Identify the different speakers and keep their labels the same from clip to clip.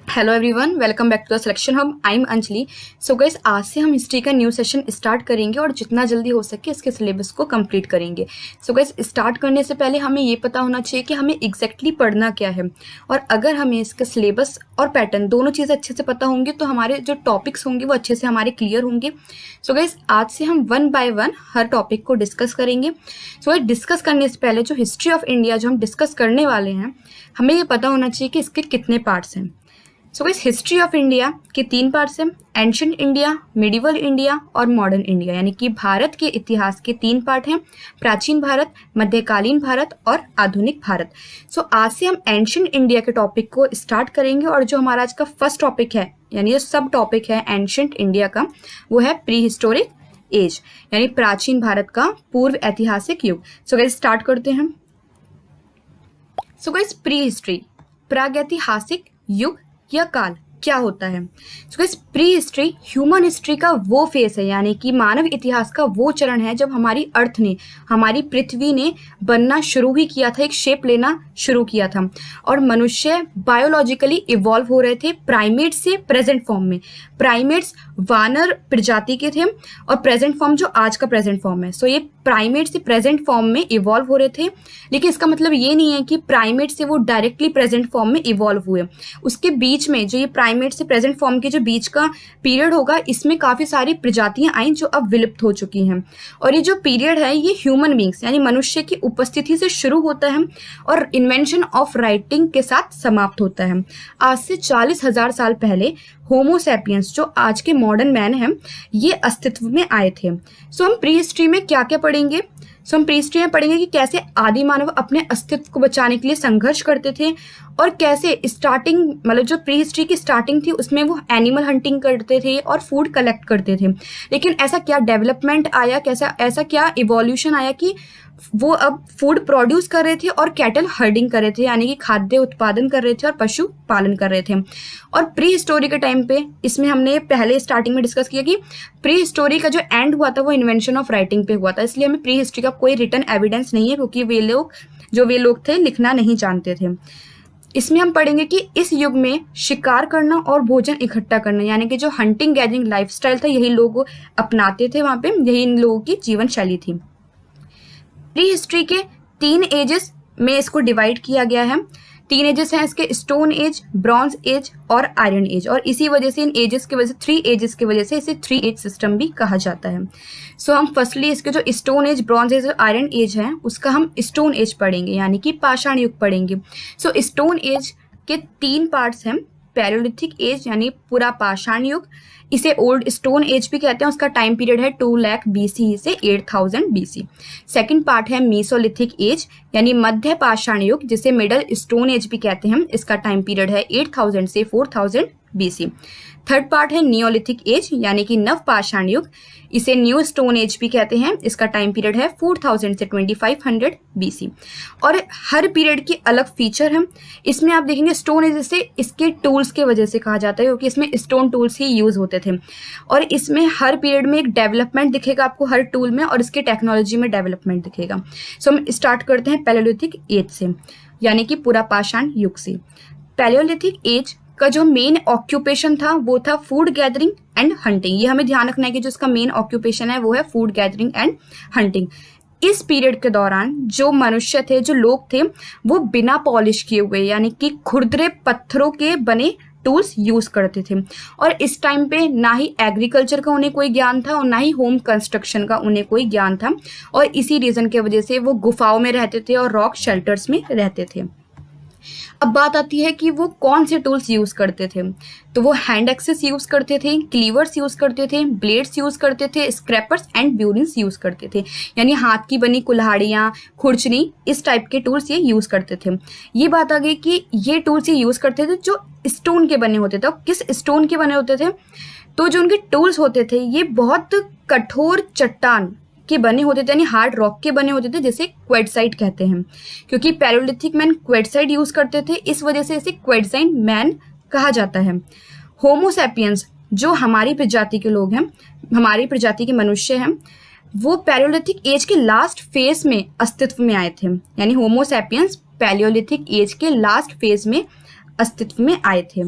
Speaker 1: Hello everyone, welcome back to the selection hub. I am Anjali. So guys, आज से हम history का new session start करेंगे और जितना जल्दी हो सके इसके सिलेबस को कंप्लीट करेंगे। सो गाइस, स्टार्ट करने से पहले हमें ये पता होना चाहिए कि हमें एग्जैक्टली पढ़ना क्या है, और अगर हमें इसका सिलेबस और पैटर्न दोनों चीज़ें अच्छे से पता होंगी तो हमारे जो टॉपिक्स होंगे वो अच्छे से हमारे क्लियर होंगे। सो गाइस, आज से हम one by one her topic को डिस्कस करेंगे। सो गाइस, डिस्कस करने से पहले जो हिस्ट्री ऑफ इंडिया जो हम डिस्कस करने वाले हैं, हमें ये पता होना चाहिए कि इसके कितने पार्ट्स हैं। So guys, history of India के 3 पार्ट्स हैं, एंशिएंट इंडिया, मिडिवल इंडिया और मॉडर्न इंडिया। यानी कि भारत के इतिहास के 3 पार्ट हैं, प्राचीन भारत, मध्यकालीन भारत और आधुनिक भारत। सो आज से हम एंशिएंट इंडिया के टॉपिक को स्टार्ट करेंगे, और जो हमारा आज का फर्स्ट टॉपिक है, यानी जो सब टॉपिक है एंशिएंट इंडिया का, वो है प्री हिस्टोरिक एज, यानी प्राचीन भारत का पूर्व ऐतिहासिक युग। सो गाइस, स्टार्ट करते हैं। सो गाइस, प्री हिस्ट्री, प्रागैतिहासिक युग या काल क्या होता है। So guys, pre history human history का वो फेस है, यानी कि मानव इतिहास का वो चरण है जब हमारी अर्थ ने, हमारी पृथ्वी ने बनना शुरू ही किया था, एक शेप लेना शुरू किया था, और मनुष्य बायोलॉजिकली इवॉल्व हो रहे थे प्राइमेट से प्रेजेंट फॉर्म में। प्राइमेट्स वानर प्रजाति के थे, और प्रेजेंट फॉर्म जो आज का प्रेजेंट फॉर्म है, सो ये प्राइमेट से प्रेजेंट फॉर्म में इवॉल्व हो रहे थे। लेकिन इसका मतलब ये नहीं है कि प्राइमेट से वो डायरेक्टली प्रेजेंट फॉर्म में इवॉल्व हुए। उसके बीच में जो ये प्राइमेट से प्रेजेंट फॉर्म के जो बीच का पीरियड होगा, इसमें काफ़ी सारी प्रजातियां आई जो अब विलुप्त हो चुकी हैं। और ये जो पीरियड है, ये ह्यूमन बींग्स यानी मनुष्य की उपस्थिति से शुरू होता है और इन्वेंशन ऑफ राइटिंग के साथ समाप्त होता है। आज से 40,000 साल पहले होमो सैपियंस, जो आज के मॉडर्न मैन हैं, ये अस्तित्व में आए थे। सो हम प्री हिस्ट्री में क्या क्या पढ़ेंगे। सो हम प्री हिस्ट्री में पढ़ेंगे कि कैसे आदि मानव अपने अस्तित्व को बचाने के लिए संघर्ष करते थे, और कैसे स्टार्टिंग, मतलब जो प्री हिस्ट्री की स्टार्टिंग थी उसमें वो एनिमल हंटिंग करते थे और फूड कलेक्ट करते थे। लेकिन ऐसा क्या डेवलपमेंट आया, ऐसा क्या इवोल्यूशन आया कि वो अब फूड प्रोड्यूस कर रहे थे और कैटल हर्डिंग कर रहे थे, यानी कि खाद्य उत्पादन कर रहे थे और पशु पालन कर रहे थे। और प्री हिस्टोरी के टाइम पे, इसमें हमने पहले स्टार्टिंग में डिस्कस किया कि प्री हिस्टोरी का जो एंड हुआ था वो इन्वेंशन ऑफ राइटिंग पे हुआ था, इसलिए हमें प्री हिस्ट्री का कोई रिटन एविडेंस नहीं है, क्योंकि वे लोग थे लिखना नहीं जानते थे। इसमें हम पढ़ेंगे कि इस युग में शिकार करना और भोजन इकट्ठा करना, यानी कि जो हंटिंग गैदरिंग लाइफस्टाइल था, यही लोग अपनाते थे वहाँ पे, यही इन लोगों की जीवन शैली थी। प्री हिस्ट्री के 3 एजेस में इसको डिवाइड किया गया है। 3 एजेस हैं इसके, स्टोन एज, ब्रॉन्ज एज और आयरन एज, और इसी वजह से इन एजेस की वजह से 3 एजेस की वजह से इसे 3 एज सिस्टम भी कहा जाता है। सो हम फर्स्टली इसके जो स्टोन एज, ब्रॉन्ज एज और आयरन एज है, उसका हम स्टोन एज पढ़ेंगे, यानी कि पाषाण युग पढ़ेंगे। सो स्टोन एज के 3 पार्ट्स हैं। पैलियोलिथिक एज यानी पूरा पाषाण युग, इसे ओल्ड स्टोन एज भी कहते हैं, उसका टाइम पीरियड है 2 लाख BC से 8000 BC। सेकंड पार्ट है मीसोलिथिक एज यानी मध्य पाषाण युग, जिसे मिडल स्टोन एज भी कहते हैं, इसका टाइम पीरियड है 8000 से 4000 BC। थर्ड पार्ट है नियोलिथिक एज यानी कि नव पाषाण युग, इसे न्यू स्टोन एज भी कहते हैं, इसका टाइम पीरियड है 4000 से 2500 BC। और हर पीरियड की अलग फीचर है। इसमें आप देखेंगे स्टोन एज से इसके टूल्स के वजह से कहा जाता है, क्योंकि इसमें स्टोन टूल्स ही यूज होते थे, और इसमें हर पीरियड में एक डेवलपमेंट दिखेगा आपको हर टूल में, और इसके टेक्नोलॉजी में डेवलपमेंट दिखेगा। सो हम स्टार्ट करते हैं पैलियोलिथिक एज से, यानी कि पूरा पाषाण युग से। पैलियोलिथिक एज का जो मेन ऑक्यूपेशन था वो था फूड गैदरिंग एंड हंटिंग। ये हमें ध्यान रखना है कि जो इसका मेन ऑक्यूपेशन है वो है फूड गैदरिंग एंड हंटिंग। इस पीरियड के दौरान जो मनुष्य थे, जो लोग थे, वो बिना पॉलिश किए हुए, यानी कि खुरदरे पत्थरों के बने टूल्स यूज करते थे। और इस टाइम पे ना ही एग्रीकल्चर का उन्हें कोई ज्ञान था और ना ही होम कंस्ट्रक्शन का उन्हें कोई ज्ञान था, और इसी रीजन के वजह से वो गुफाओं में रहते थे और रॉक शेल्टर्स में रहते थे। अब बात आती है कि वो कौन से टूल्स यूज करते थे। तो वो हैंड एक्सेस यूज करते थे, क्लीवर्स यूज करते थे, ब्लेड्स यूज करते थे, स्क्रैपर्स एंड ब्यूरिन्स यूज करते थे, यानी हाथ की बनी कुल्हाड़ियाँ, खुरचनी, इस टाइप के टूल्स ये यूज करते थे। ये बात आ गई कि ये टूल्स ये यूज करते थे जो स्टोन के बने होते थे। और किस स्टोन के बने होते थे, तो जो उनके टूल्स होते थे ये बहुत कठोर चट्टान के बने होते थे, यानी हार्ड रॉक के बने होते थे, जिसे क्वेटसाइट कहते हैं। क्योंकि पैलियोलिथिक मैन क्वेटसाइट यूज करते थे, इस वजह से इसे क्वेटसाइट मैन कहा जाता है। होमो सैपियंस, जो हमारी प्रजाति के लोग हैं, हमारी प्रजाति के मनुष्य हैं, वो पैलियोलिथिक एज के लास्ट फेज में अस्तित्व में आए थे, यानी होमो सैपियंस पैलियोलिथिक एज के लास्ट फेज में अस्तित्व में आए थे।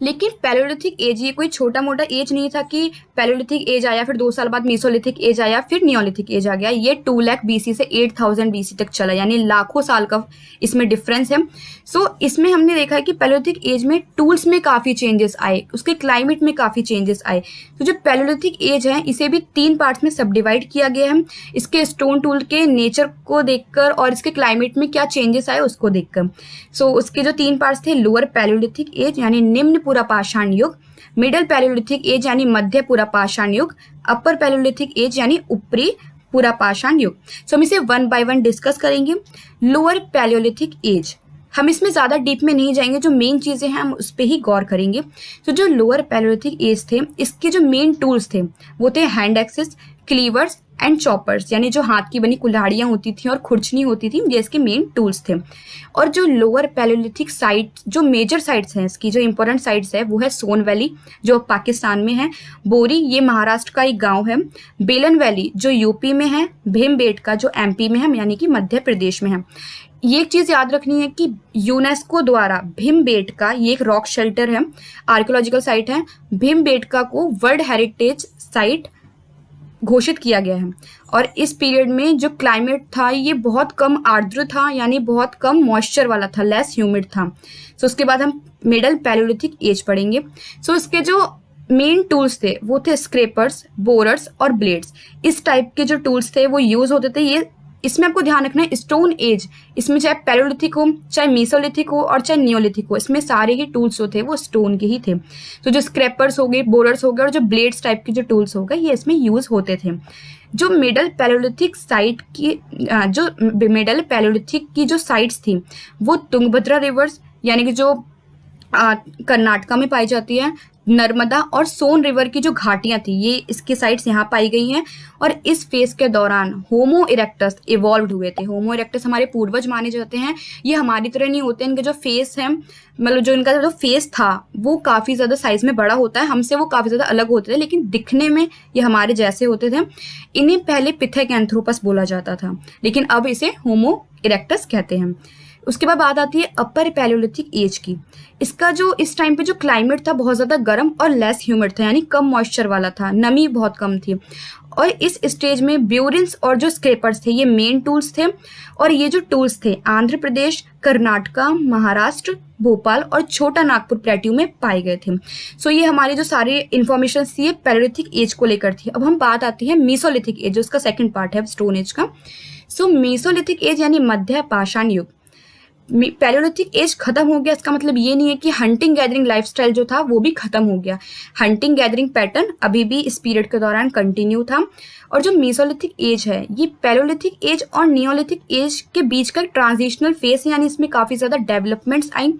Speaker 1: लेकिन पैलियोलिथिक एज ये कोई छोटा मोटा एज नहीं था कि पैलियोलिथिक एज आया फिर 2 साल बाद मेसोलिथिक एज आया फिर नियोलिथिक एज आ गया। ये 2 लाख बीसी से 8000 बीसी तक चला, यानी लाखों साल का इसमें डिफरेंस है। सो इसमें हमने देखा है कि पैलियोलिथिक एज में टूल्स में काफ़ी चेंजेस आए, उसके क्लाइमेट में काफ़ी चेंजेस आए। तो जो पैलियोलिथिक एज है इसे भी 3 पार्ट्स में सब डिवाइड किया गया है, इसके स्टोन टूल के नेचर को देखकर और इसके क्लाइमेट में क्या चेंजेस आए उसको देखकर। सो उसके जो 3 पार्ट्स थे, लोअर पैलियोलिथिक एज यानी निम्न पूरा पाषाण युग, मिडल पैलियोलिथिक एज यानी मध्य पूरा पाषाण युग, अपर पैलियोलिथिक एज यानी ऊपरी पूरा पाषाण युग। सो हम इसे 1 बाय 1 डिस्कस करेंगे। लोअर पैलियोलिथिक एज, हम इसमें ज़्यादा डीप में नहीं जाएंगे, जो मेन चीज़ें हैं हम उस पर ही गौर करेंगे। तो जो लोअर पैलियोलिथिक एज थे इसके जो मेन टूल्स थे वो थे हैंड एक्सेस, क्लीवर्स एंड चॉपर्स, यानी जो हाथ की बनी कुल्हाड़ियाँ होती थी और खुरचनी होती थी, ये इसके मेन टूल्स थे। और जो लोअर पैलियोलिथिक साइट, जो मेजर साइट्स हैं इसकी, जो इंपॉर्टेंट साइट्स है वो है सोन वैली जो पाकिस्तान में है, बोरी ये महाराष्ट्र का एक गांव है, बेलन वैली जो यूपी में है, भीमबेटका जो एमपी में है यानी कि मध्य प्रदेश में है। ये एक चीज़ याद रखनी है कि यूनेस्को द्वारा भीमबेटका, ये एक रॉक शेल्टर है, आर्कियोलॉजिकल साइट है, भीमबेटका को वर्ल्ड हेरिटेज साइट घोषित किया गया है। और इस पीरियड में जो क्लाइमेट था ये बहुत कम आर्द्र था, यानी बहुत कम मॉइस्चर वाला था, लेस ह्यूमिड था। सो उसके बाद हम मिडल पैलियोलिथिक एज पढ़ेंगे। सो इसके जो मेन टूल्स थे वो थे स्क्रेपर्स, बोरर्स और ब्लेड्स। इस टाइप के जो टूल्स थे वो यूज होते थे। ये इसमें आपको ध्यान रखना है, स्टोन एज इसमें चाहे पैलियोलिथिक हो, चाहे मेसोलिथिक हो और चाहे नियोलिथिक हो, इसमें सारे ही टूल्स जो थे वो स्टोन के ही थे। तो जो स्क्रैपर्स हो गए, बोरर्स हो गए और जो ब्लेड्स टाइप के जो टूल्स हो गए ये इसमें यूज होते थे। जो मिडल पैलियोलिथिक साइट की जो मिडल पैलियोलिथिक की जो साइट्स थी वो तुंगभद्रा रिवर्स यानी कि जो कर्नाटका में पाई जाती है, नर्मदा और सोन रिवर की जो घाटियां थी ये इसकी साइट्स यहाँ पाई गई हैं। और इस फेज के दौरान होमो इरेक्टस इवॉल्व हुए थे। होमो इरेक्टस हमारे पूर्वज माने जाते हैं। ये हमारी तरह नहीं होते, इनके जो फेस है, मतलब जो इनका जो फेस था वो काफ़ी ज़्यादा साइज में बड़ा होता है, हमसे वो काफ़ी ज़्यादा अलग होते थे, लेकिन दिखने में ये हमारे जैसे होते थे। इन्हें पहले पिथेकैंथ्रोपस बोला जाता था, लेकिन अब इसे होमो इरेक्टस कहते हैं। उसके बाद बात आती है अपर पैलियोलिथिक एज की। इसका जो इस टाइम पे जो क्लाइमेट था बहुत ज़्यादा गर्म और लेस ह्यूमिड था, यानी कम मॉइस्चर वाला था, नमी बहुत कम थी। और इस स्टेज में ब्यूरिन्स और जो स्क्रेपर्स थे ये मेन टूल्स थे। और ये जो टूल्स थे आंध्र प्रदेश, कर्नाटका, महाराष्ट्र, भोपाल और छोटा नागपुर प्लेट्यू में पाए गए थे। सो ये हमारी जो सारी इन्फॉर्मेशन थी ये पैलियोलिथिक एज को लेकर थी। अब हम बात आती है मेसोलिथिक एज, जो उसका सेकेंड पार्ट है स्टोन एज का। सो मेसोलिथिक एज यानी मध्य पाषाण युग। पैलियोलिथिक एज खत्म हो गया, इसका मतलब ये नहीं है कि हंटिंग गैदरिंग लाइफस्टाइल जो था वो भी खत्म हो गया। हंटिंग गैदरिंग पैटर्न अभी भी इस पीरियड के दौरान कंटिन्यू था। और जो मेसोलिथिक एज है ये पैलियोलिथिक एज और नियोलिथिक एज के बीच का ट्रांजिशनल फेस है, यानी इसमें काफ़ी ज़्यादा डेवलपमेंट्स आई।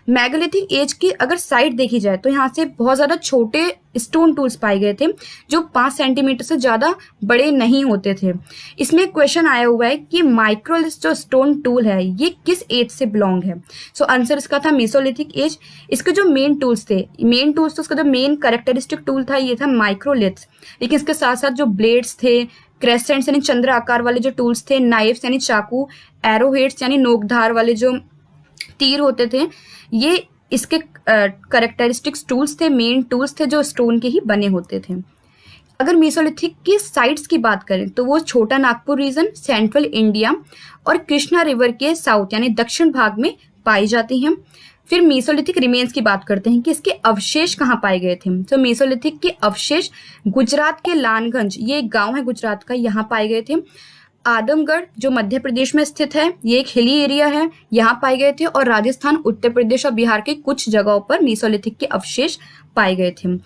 Speaker 1: मेगालिथिक एज की अगर साइड देखी जाए तो यहाँ से बहुत ज़्यादा छोटे स्टोन टूल्स पाए गए थे जो 5 सेंटीमीटर से ज़्यादा बड़े नहीं होते थे। इसमें क्वेश्चन आया हुआ है कि माइक्रोलिथ जो स्टोन टूल है ये किस एज से बिलोंग है। सो आंसर इसका था मेसोलिथिक एज। इसके जो मेन टूल्स थे, मेन टूल्स तो उसका जो मेन कैरेक्टरिस्टिक टूल था ये था माइक्रोलिथ, लेकिन इसके साथ साथ जो ब्लेड्स थे, क्रेसेंट्स यानी चंद्र आकार वाले जो टूल्स थे, नाइफ्स यानी चाकू, एरोहेड्स यानी नोकधार वाले जो तीर होते थे, ये इसके कैरेक्टरिस्टिक्स टूल्स थे, मेन टूल्स थे जो स्टोन के ही बने होते थे। अगर मेसोलिथिक की साइट्स की बात करें तो वो छोटा नागपुर रीजन, सेंट्रल इंडिया और कृष्णा रिवर के साउथ यानी दक्षिण भाग में पाई जाती हैं। फिर मेसोलिथिक रिमेन्स की बात करते हैं कि इसके अवशेष कहाँ पाए गए थे। तो मेसोलिथिक के अवशेष गुजरात के लानगंज, ये एक गाँव है गुजरात का, यहाँ पाए गए थे। आदमगढ़ जो मध्य प्रदेश में स्थित है, ये एक हिली एरिया है, यहाँ पाए गए थे। और राजस्थान, उत्तर प्रदेश और बिहार के कुछ जगहों पर मेसोलिथिक के अवशेष पाए गए थे।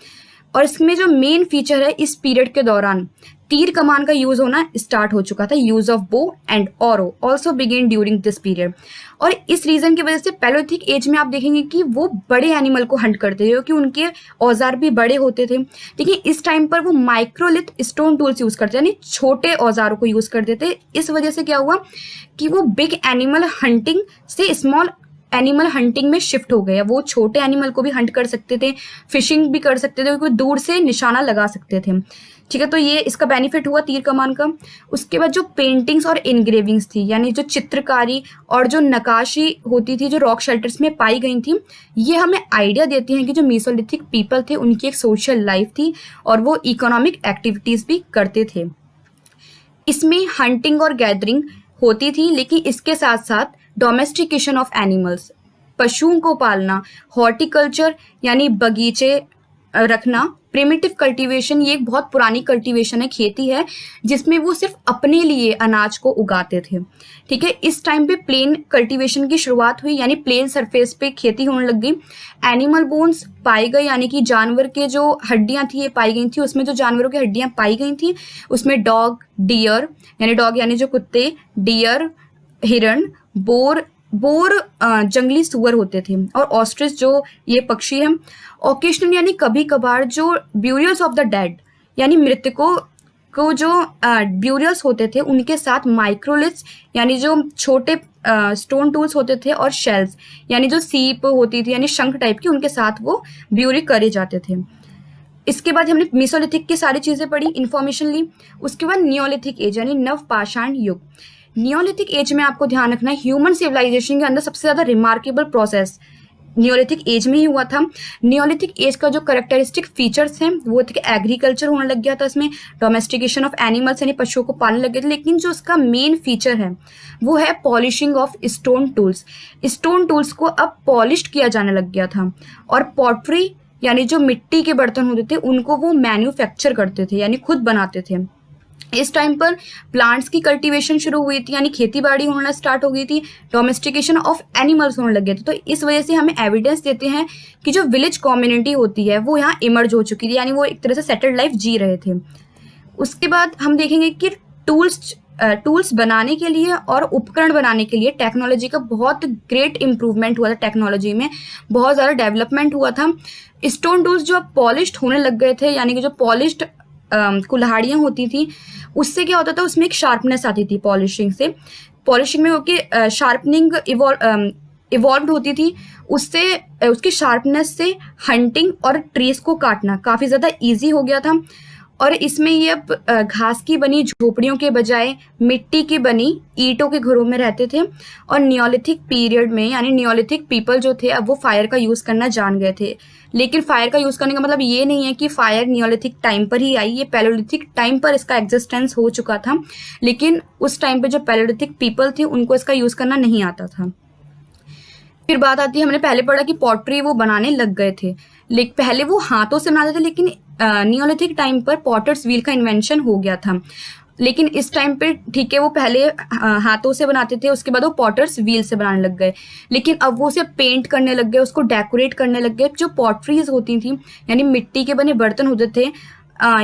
Speaker 1: और इसमें जो मेन फीचर है, इस पीरियड के दौरान तीर कमान का यूज होना स्टार्ट हो चुका था। Use of bow and Auro also begin during this period. और इस रीजन की वजह से पैलियोलिथिक एज में आप देखेंगे कि वो बड़े एनिमल को हंट करते थे क्योंकि उनके औजार भी बड़े होते थे। लेकिन इस टाइम पर वो माइक्रोलिथ स्टोन टूल्स यूज करते यानी छोटे औजारों को यूज करते थे। इस वजह से क्या हुआ कि वो बिग एनिमल हंटिंग से स्मॉल एनिमल हंटिंग में शिफ्ट हो गए। वो छोटे एनिमल को भी हंट कर सकते थे, फिशिंग भी कर सकते थे, कोई दूर से निशाना लगा सकते थे। ठीक है, तो ये इसका बेनिफिट हुआ तीर कमान का। उसके बाद जो पेंटिंग्स और इनग्रेविंग्स थी, यानी जो चित्रकारी और जो नक्काशी होती थी जो रॉक शेल्टर्स में पाई गई थी, ये हमें आइडिया देती हैं कि जो मेसोलिथिक पीपल थे उनकी एक सोशल लाइफ थी और वो इकोनॉमिक एक्टिविटीज भी करते थे। इसमें हंटिंग और गैदरिंग होती थी, लेकिन इसके साथ साथ डोमेस्टिकेशन ऑफ एनिमल्स, पशुओं को पालना, हॉर्टिकल्चर यानी बगीचे रखना, प्रिमिटिव कल्टीवेशन, ये एक बहुत पुरानी कल्टीवेशन है, खेती है जिसमें वो सिर्फ अपने लिए अनाज को उगाते थे। ठीक है, इस टाइम पे प्लेन कल्टीवेशन की शुरुआत हुई, यानी प्लेन सरफेस पे खेती होने लग गई। एनिमल बोन्स पाए गए, यानी कि जानवर के जो हड्डियां थी ये पाई गई थी। उसमें जो जानवरों की हड्डियां पाई गई थी उसमें डॉग, डियर यानी डॉग यानी जो कुत्ते, डियर, हिरण, बोर जंगली सुअर होते थे, और ऑस्ट्रिच जो ये पक्षी है। ओकेशनल यानी कभी कभार जो ब्यूरियल्स ऑफ द डेड यानी मृतकों को जो ब्यूरियल्स होते थे उनके साथ माइक्रोलिथ्स यानी जो छोटे स्टोन टूल्स होते थे, और शेल्स यानी जो सीप होती थी यानी शंख टाइप की, उनके साथ वो ब्यूरी करे जाते थे। इसके बाद हमने मेसोलिथिक की सारी चीजें पढ़ी, इंफॉर्मेशन ली। उसके बाद नियोलिथिक एज यानी नवपाषाण युग। नियोलिथिक एज में आपको ध्यान रखना है ह्यूमन सिविलाइजेशन के अंदर सबसे ज्यादा रिमार्केबल प्रोसेस नियोलिथिक एज में ही हुआ था। नियोलिथिक एज का जो कैरेक्टरिस्टिक फीचर्स हैं वो थे कि एग्रीकल्चर होने लग गया था, इसमें डोमेस्टिकेशन ऑफ एनिमल्स यानी पशुओं को पालने लगे थे, लेकिन जो उसका मेन फीचर है वो है polishing of stone tools. Stone tools को अब पॉलिश किया जाने लग गया था, और पॉटरी यानी जो मिट्टी के बर्तन होते थे उनको वो मैन्युफैक्चर करते थे यानी खुद बनाते थे। इस टाइम पर प्लांट्स की कल्टीवेशन शुरू हुई थी, यानी खेती बाड़ी होना स्टार्ट हो गई थी, डोमेस्टिकेशन ऑफ एनिमल्स होने लग गए थे। तो इस वजह से हमें एविडेंस देते हैं कि जो विलेज कम्युनिटी होती है वो यहाँ इमर्ज हो चुकी थी, यानी वो एक तरह से सेटल्ड लाइफ जी रहे थे। उसके बाद हम देखेंगे कि टूल्स बनाने के लिए और उपकरण बनाने के लिए टेक्नोलॉजी का बहुत ग्रेट इंप्रूवमेंट हुआ था, टेक्नोलॉजी में बहुत ज़्यादा डेवलपमेंट हुआ था। स्टोन टूल्स जो पॉलिश्ड होने लग गए थे, यानी कि जो पॉलिश्ड कुल्हाड़ियाँ होती थी उससे क्या होता था, उसमें एक शार्पनेस आती थी पॉलिशिंग से। पॉलिशिंग में होकर शार्पनिंग इवॉल्व होती थी, उससे उसकी शार्पनेस से हंटिंग और ट्रीज को काटना काफ़ी ज़्यादा ईजी हो गया था। और इसमें ये अब घास की बनी झोपड़ियों के बजाय मिट्टी की बनी ईंटों के घरों में रहते थे। और नियोलिथिक पीरियड में यानी नियोलिथिक पीपल जो थे अब वो फायर का यूज़ करना जान गए थे। लेकिन फायर का यूज़ करने का मतलब ये नहीं है कि फायर नियोलिथिक टाइम पर ही आई, ये पैलोलिथिक टाइम पर इसका एग्जिस्टेंस हो चुका था, लेकिन उस टाइम पे जो पैलोलिथिक पीपल थे उनको इसका यूज़ करना नहीं आता था। फिर बात आती है, हमने पहले पढ़ा कि पॉटरी वो बनाने लग गए थे, लेकिन पहले वो हाथों से बनाते थे, लेकिन नियोलिथिक टाइम पर पॉटर्स व्हील का इन्वेंशन हो गया था। लेकिन इस टाइम पे ठीक है वो पहले हाथों से बनाते थे, उसके बाद वो पॉटर्स व्हील से बनाने लग गए, लेकिन अब वो उसे पेंट करने लग गए, उसको डेकोरेट करने लग गए। जो पॉटरीज होती थी यानी मिट्टी के बने बर्तन होते थे,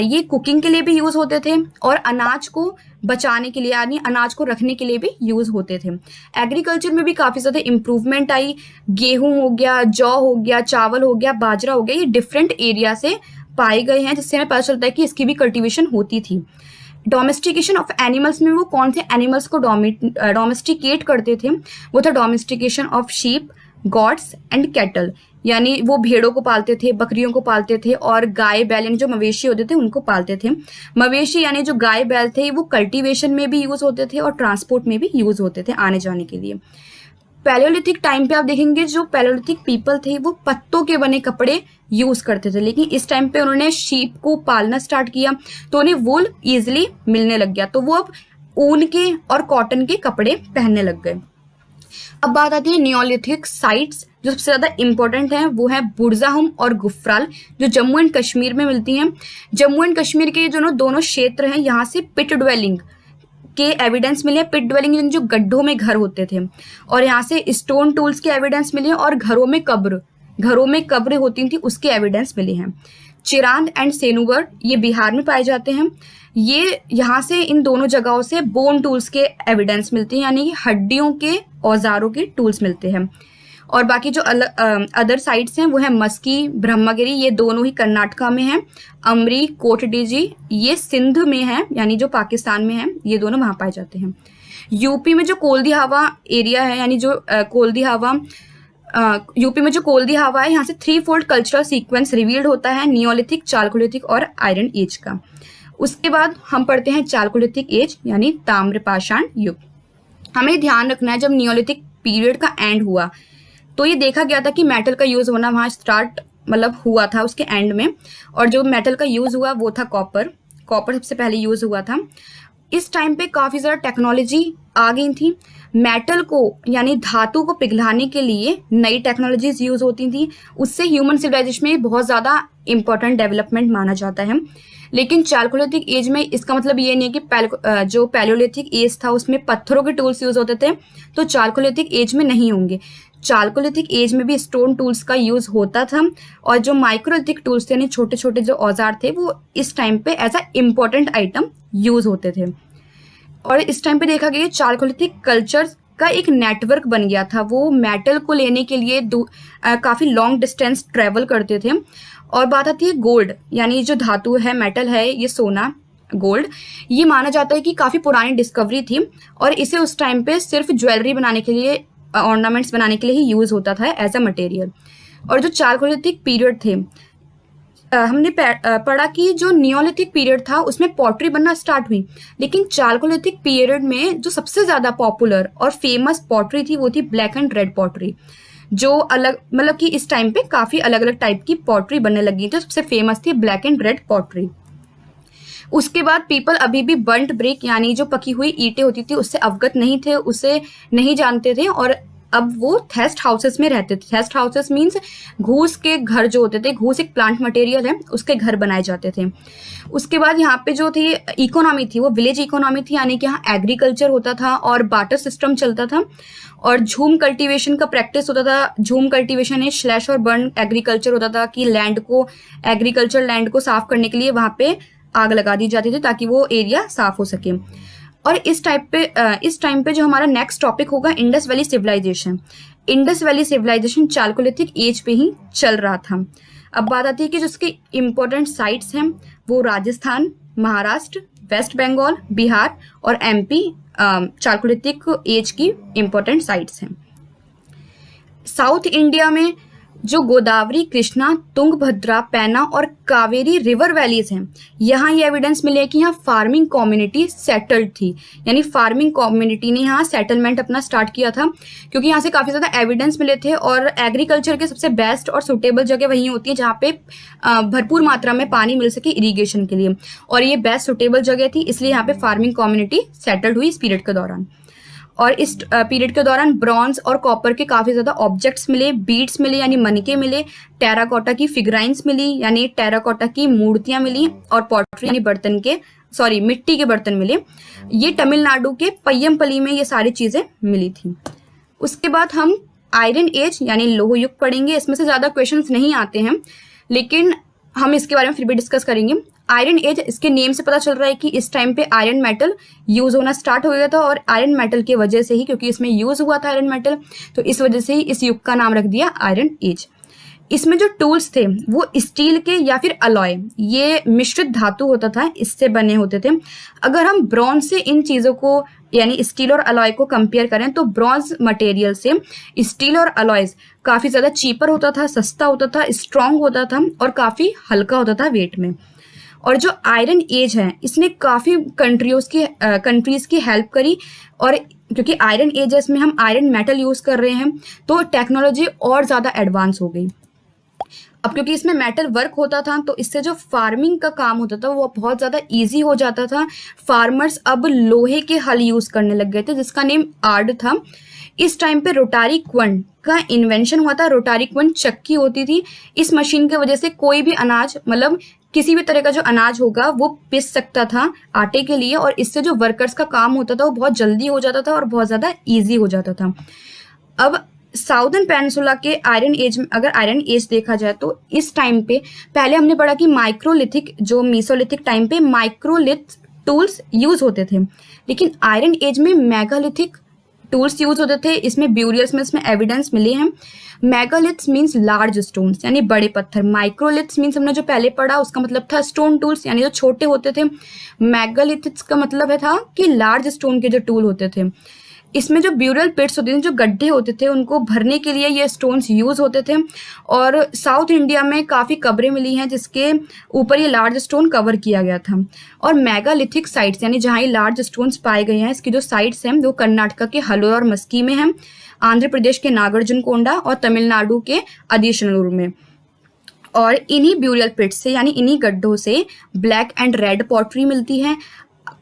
Speaker 1: ये कुकिंग के लिए भी यूज़ होते थे और अनाज को बचाने के लिए यानी अनाज को रखने के लिए भी यूज़ होते थे। एग्रीकल्चर में भी काफ़ी ज़्यादा इम्प्रूवमेंट आई, गेहूं हो गया, जौ हो गया, चावल हो गया, बाजरा हो गया, ये डिफरेंट एरिया से पाए गए हैं, जिससे हमें पता चलता है कि इसकी भी कल्टीवेशन होती थी। डोमेस्टिकेशन ऑफ एनिमल्स में वो कौन से एनिमल्स को डोमेस्टिकेट करते थे, वो था domestication of sheep, gots and cattle, यानी वो भेड़ों को पालते थे, बकरियों को पालते थे, और गाय बैल यानी जो मवेशी होते थे उनको पालते थे। मवेशी यानी जो गाय बैल थे वो कल्टीवेशन में भी यूज़ होते थे और ट्रांसपोर्ट में भी यूज़ होते थे आने जाने के लिए। पैलियोलिथिक टाइम पे आप देखेंगे जो पैलियोलिथिक पीपल थे वो पत्तों के बने कपड़े यूज़ करते थे, लेकिन इस टाइम पे उन्होंने शीप को पालना स्टार्ट किया तो उन्हें वूल ईजिली मिलने लग गया, तो वो अब ऊन के और कॉटन के कपड़े पहनने लग गए। अब बात आती है नियोलिथिक साइट्स, जो सबसे ज़्यादा इंपॉर्टेंट है वो है बुरज़ाहुम और गुफराल, जो जम्मू एंड कश्मीर में मिलती हैं। जम्मू एंड कश्मीर के जो दोनों क्षेत्र हैं यहाँ से पिट ड्वेलिंग के एविडेंस मिले। पिट ड्वेलिंग जो गड्ढों में घर होते थे, और यहाँ से स्टोन टूल्स के एविडेंस मिले, और घरों में कब्र होती थी उसके एविडेंस मिले हैं। चिरांद एंड सेनूगढ़ ये बिहार में पाए जाते हैं। ये यहाँ से इन दोनों जगहों से बोन टूल्स के एविडेंस मिलते हैं, यानी कि हड्डियों के औजारों के टूल्स मिलते हैं। और बाकी जो अदर साइट्स हैं वो है मस्की, ब्रह्मगिरी, ये दोनों ही कर्नाटका में हैं। अमरी, कोटडीजी ये सिंध में है, यानी जो पाकिस्तान में है, ये दोनों वहाँ पाए जाते हैं। यूपी में जो कोल्दी हवा एरिया है, यानी जो कोल्दी हवा यूपी में जो कोल्दी हवा है, यहाँ से 3 फोल्ड कल्चरल सीक्वेंस रिवील्ड होता है नियोलिथिक, चालकोलिथिक और आयरन एज का। उसके बाद हम पढ़ते हैं चालकोलिथिक एज यानी ताम्रपाषाण युग। हमें ध्यान रखना है जब नियोलिथिक पीरियड का एंड हुआ तो ये देखा गया था कि मेटल का यूज होना वहाँ स्टार्ट मतलब हुआ था उसके एंड में, और जो मेटल का यूज हुआ वो था कॉपर। कॉपर सबसे पहले यूज हुआ था। इस टाइम पे काफ़ी ज़्यादा टेक्नोलॉजी आ गई थी। मेटल को यानी धातु को पिघलाने के लिए नई टेक्नोलॉजीज यूज होती थी। उससे ह्यूमन सिविलाइजेशन में बहुत ज़्यादा इंपॉर्टेंट डेवलपमेंट माना जाता है। लेकिन चालकोलिथिक एज में इसका मतलब ये नहीं है कि जो पैलियोलिथिक एज था उसमें पत्थरों के टूल्स यूज होते थे तो चालकोलिथिक एज में नहीं होंगे। चालकोलिथिक एज में भी स्टोन टूल्स का यूज होता था, और जो माइक्रोलिथिक टूल्स थे यानी छोटे छोटे जो औजार थे वो इस टाइम पे as a important item use होते थे। और इस टाइम पे देखा गया चालकोलिथिक कल्चर का एक नेटवर्क बन गया था। वो मेटल को लेने के लिए काफ़ी लॉन्ग डिस्टेंस ट्रेवल करते थे। और बात आती है गोल्ड, यानी जो धातु है, मेटल है, ये सोना, गोल्ड, ये माना जाता है कि काफ़ी पुरानी डिस्कवरी थी और इसे उस टाइम पे सिर्फ ज्वेलरी बनाने के लिए, ऑर्नामेंट्स बनाने के लिए ही यूज होता था एज अ मटेरियल। और जो चालकोलिथिक पीरियड थे, हमने पढ़ा कि जो नियोलिथिक पीरियड था उसमें पॉटरी बनना स्टार्ट हुई, लेकिन चालकोलिथिक पीरियड में जो सबसे ज़्यादा पॉपुलर और फेमस पॉटरी थी वो थी ब्लैक एंड रेड पॉटरी, जो अलग मतलब कि इस टाइम पे काफ़ी अलग अलग टाइप की पॉटरी बनने लगी थी। सबसे फेमस थी ब्लैक एंड रेड पॉटरी। उसके बाद पीपल अभी भी बर्न्ट ब्रिक यानी जो पकी हुई ईंटें होती थी उससे अवगत नहीं थे, उसे नहीं जानते थे, और अब वो थेस्ट हाउसेस में रहते थे। थेस्ट हाउसेस मीन्स घूस के घर जो होते थे, घूस एक प्लांट मटेरियल है, उसके घर बनाए जाते थे। उसके बाद यहाँ पे जो थी इकोनॉमी थी वो विलेज इकोनॉमी थी, यानी कि यहाँ एग्रीकल्चर होता था और बाटर सिस्टम चलता था, और झूम कल्टीवेशन का प्रैक्टिस होता था। झूम कल्टीवेशन है स्लैश और बर्न एग्रीकल्चर होता था कि लैंड को, एग्रीकल्चर लैंड को साफ करने के लिए वहाँ पे आग लगा दी जाती थी ताकि वो एरिया साफ हो सके। और इस टाइम पे जो हमारा नेक्स्ट टॉपिक होगा Indus valley civilisation. Indus valley civilisation chalcolithic age पे ही चल रहा था। अब बात आती है कि जो उसके इम्पोर्टेंट साइट्स हैं वो राजस्थान, महाराष्ट्र, वेस्ट बंगाल, बिहार और एमपी चालकोलिथिक एज की इम्पोर्टेंट साइट्स हैं। साउथ इंडिया में जो गोदावरी, कृष्णा, तुंगभद्रा, पैना और कावेरी रिवर वैलीज हैं, यहाँ ये एविडेंस मिले कि यहाँ फार्मिंग कम्युनिटी सेटल्ड थी, यानी फार्मिंग कम्युनिटी ने यहाँ सेटलमेंट अपना स्टार्ट किया था, क्योंकि यहाँ से काफ़ी ज़्यादा एविडेंस मिले थे। और एग्रीकल्चर के सबसे बेस्ट और सुटेबल जगह वही होती है जहाँ पे भरपूर मात्रा में पानी मिल सके इरीगेशन के लिए, और ये बेस्ट सुटेबल जगह थी, इसलिए यहाँ पे फार्मिंग कम्युनिटी सेटल्ड हुई इस पीरियड के दौरान। और इस पीरियड के दौरान ब्रॉन्ज और कॉपर के काफ़ी ज़्यादा ऑब्जेक्ट्स मिले, बीड्स मिले यानी मणिके मिले, टेराकोटा की फिगराइंस मिली यानी टेराकोटा की मूर्तियाँ मिली, और पॉटरी यानी मिट्टी के बर्तन मिले। ये तमिलनाडु के पय्यमपल्ली में ये सारी चीज़ें मिली थी। उसके बाद हम आयरन एज यानी लोह युग पढ़ेंगे। इसमें से ज़्यादा क्वेश्चंस नहीं आते हैं, लेकिन हम इसके बारे में फिर भी डिस्कस करेंगे। आयरन एज, इसके नेम से पता चल रहा है कि इस टाइम पे आयरन मेटल यूज होना स्टार्ट हो गया था, और आयरन मेटल की वजह से ही, क्योंकि इसमें यूज हुआ था आयरन मेटल, तो इस वजह से ही इस युग का नाम रख दिया आयरन एज। इसमें जो टूल्स थे वो स्टील के या फिर अलॉय, ये मिश्रित धातु होता था, इससे बने होते थे। अगर हम ब्रॉन्ज से इन चीज़ों को यानी स्टील और अलॉय को कंपेयर करें तो ब्रॉन्ज मटेरियल से स्टील और अलॉयज काफ़ी ज़्यादा चीपर होता था, सस्ता होता था, स्ट्रॉन्ग होता था और काफ़ी हल्का होता था वेट में। और जो आयरन एज है इसने काफ़ी कंट्रीज़ की हेल्प करी, और क्योंकि आयरन एज है इसमें हम आयरन मेटल यूज़ कर रहे हैं तो टेक्नोलॉजी और ज़्यादा एडवांस हो गई। अब क्योंकि इसमें मेटल वर्क होता था तो इससे जो फार्मिंग का काम होता था वो बहुत ज़्यादा इजी हो जाता था। फार्मर्स अब लोहे के हल यूज़ करने लग गए थे जिसका नेम आर्ड था। इस टाइम पे रोटारी क्वन का इन्वेंशन हुआ था। रोटारी क्वन चक्की होती थी। इस मशीन की वजह से कोई भी अनाज, मतलब किसी भी तरह का जो अनाज होगा वो पिस सकता था आटे के लिए, और इससे जो वर्कर्स का काम होता था वो बहुत जल्दी हो जाता था और बहुत ज़्यादा ईजी हो जाता था। अब साउदर्न पेनिनसुला के आयरन एज में अगर आयरन एज देखा जाए तो इस टाइम पे पहले हमने पढ़ा कि माइक्रोलिथिक, जो मीसोलिथिक टाइम पे माइक्रोलिथ टूल्स यूज होते थे, लेकिन आयरन एज में मेगालिथिक टूल्स यूज होते थे। इसमें ब्यूरियल्स में इसमें एविडेंस मिले हैं। मेगालिथ्स मीन्स लार्ज स्टोन्स यानी बड़े पत्थर। माइक्रोलिथ्स मीन्स हमने जो पहले पढ़ा उसका मतलब था स्टोन टूल्स यानी जो छोटे होते थे। मेगालिथ्स का मतलब था कि लार्ज स्टोन के जो टूल होते थे। इसमें जो ब्यूरल पिट्स होते थे, जो गड्ढे होते थे, उनको भरने के लिए ये स्टोन्स यूज़ होते थे। और साउथ इंडिया में काफ़ी कब्रें मिली हैं जिसके ऊपर ये लार्ज स्टोन कवर किया गया था। और मेगालिथिक साइट्स यानी जहाँ ये लार्ज स्टोन्स पाए गए हैं, इसकी जो साइट्स हैं वो कर्नाटका के हलोर और मस्की में हैं, आंध्र प्रदेश के नागार्जुनकोंडा और तमिलनाडु के अदिशनूर में। और इन्हीं ब्यूरियल पिट्स से यानी इन्हीं गड्ढों से ब्लैक एंड रेड पॉटरी मिलती है।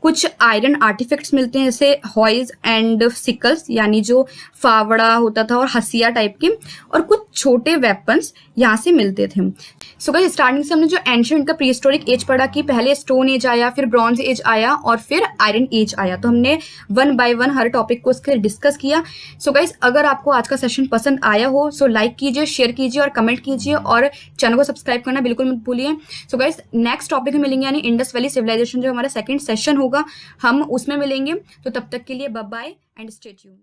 Speaker 1: कुछ आयरन आर्टिफैक्ट्स मिलते हैं जैसे हॉइज एंड सिकल्स यानी जो फावड़ा होता था और हसिया टाइप के, और कुछ छोटे वेपन्स यहाँ से मिलते थे। सो गाइस स्टार्टिंग से हमने जो एंशिएंट का प्रीहिस्टोरिक एज पढ़ा कि पहले स्टोन एज आया, फिर ब्रॉन्ज एज आया और फिर आयरन एज आया। तो हमने one by one her topic को उसके डिस्कस किया। सो गाइस अगर आपको आज का सेशन पसंद आया हो सो लाइक कीजिए, शेयर कीजिए और कमेंट कीजिए और चैनल को सब्सक्राइब करना बिल्कुल मत भूलिए। सो गाइस नेक्स्ट टॉपिक में मिलेंगे यानी इंडस वैली सिविलाइजेशन, जो हमारा सेकंड सेशन होगा हम उसमें मिलेंगे। तो तब तक के लिए bye bye and stay tuned.